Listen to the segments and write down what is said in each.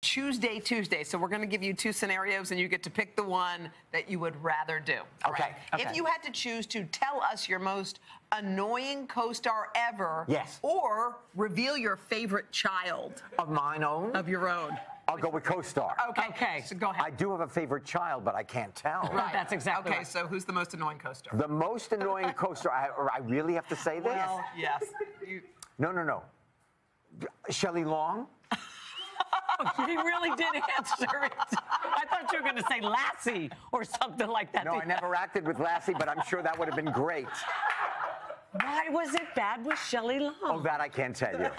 Chooseday Tuesday. So we're going to give you two scenarios, and you get to pick the one that you would rather do. Okay. If you had to choose to tell us your most annoying co-star ever, yes, or reveal your favorite child of mine own, of your own, I'll go with co-star. Okay. So go ahead. I do have a favorite child, but I can't tell. Right. That's exactly okay. Right. So who's the most annoying co-star? The most annoying co-star. I really have to say this? Well, yes. No. Shelley Long. He really did answer it. I thought you were going to say Lassie or something like that. No, I never acted with Lassie, but I'm sure that would have been great. Why was it bad with Shelley Long? Oh, that I can't tell you.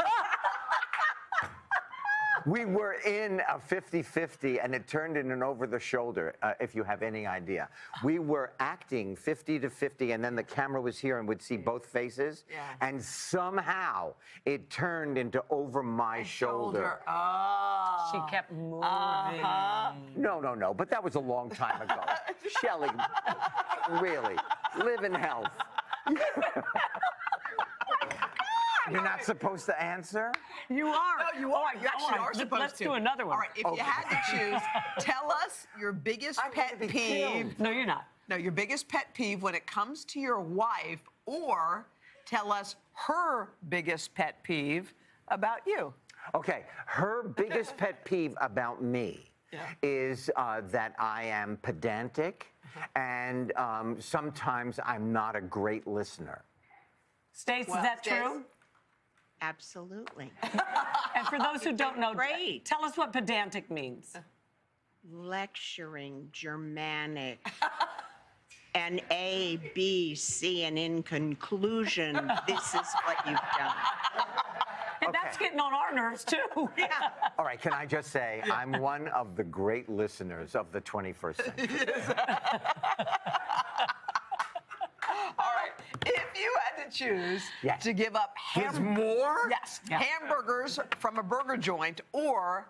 We were in a 50-50, and it turned in an over-the-shoulder, if you have any idea. We were acting 50-50, and then the camera was here and would see both faces, and somehow it turned into over my shoulder. She kept moving. No, but that was a long time ago. Shelley, really, live in health. You're not supposed to answer? You are. No, you are. You actually are supposed to. Let's do another one. All right, if you had to choose, tell us your biggest pet peeve. No, you're not. No, your biggest pet peeve when it comes to your wife, or tell us her biggest pet peeve about you. Okay, her biggest pet peeve about me is that I am pedantic, and sometimes I'm not a great listener. Stace, is that true? Absolutely. And for those who don't know, Great. Tell us what pedantic means. Lecturing, Germanic, and A, B, C, and in conclusion, this is what you've done. And that's getting on our nerves, too. All right, can I just say, I'm one of the great listeners of the 21st century. Choose yes. to give up more? Yes. Hamburgers from a burger joint or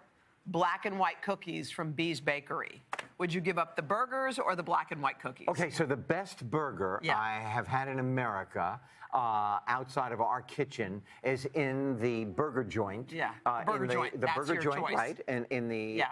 black and white cookies from Bee's Bakery. Would you give up the burgers or the black and white cookies? Okay, so the best burger I have had in America outside of our kitchen is in the burger joint. Yeah, burger joint. The That's burger your joint, choice. right? In the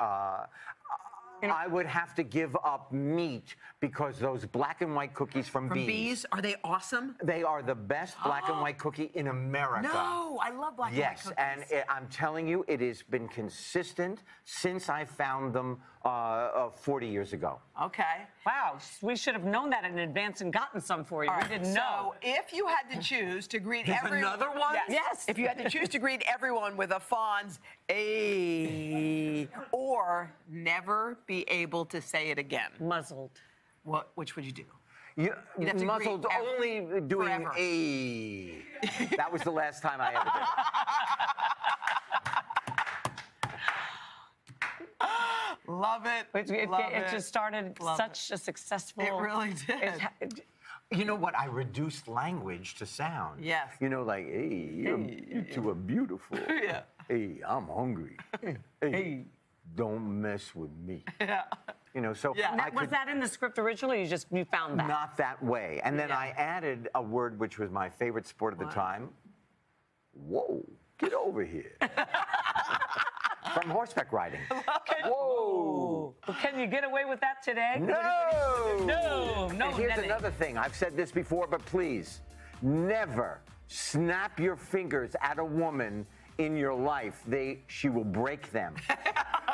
I would have to give up meat because those black and white cookies from Bee's. Are they awesome? They are the best black and white cookie in America. No, I love black and white cookies. Yes, and I'm telling you, it has been consistent since I found them 40 years ago. Okay. Wow, we should have known that in advance and gotten some for you. We didn't know. So if you had to choose to greet everyone... another one? Yes. If you had to choose to greet everyone with a Fonz, or never be able to say it again. Muzzled. Which would you do? You have to muzzled greet only doing forever. a. That was the last time I ever did. Love it. It just started such a successful... It really did. You know what? I reduced language to sound. Yes. You know, like, hey, you two are beautiful. Yeah. Hey, I'm hungry. Hey, don't mess with me. Yeah. You know, so Was that in the script originally? You found that? Not that way. And then I added a word which was my favorite sport at the time. Whoa, get over here. From horseback riding. Whoa. Can you get away with that today? No. No. And here's another thing. I've said this before, but please, never snap your fingers at a woman in your life. She will break them.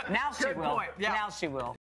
Now she will. Point. Yeah. Now she will.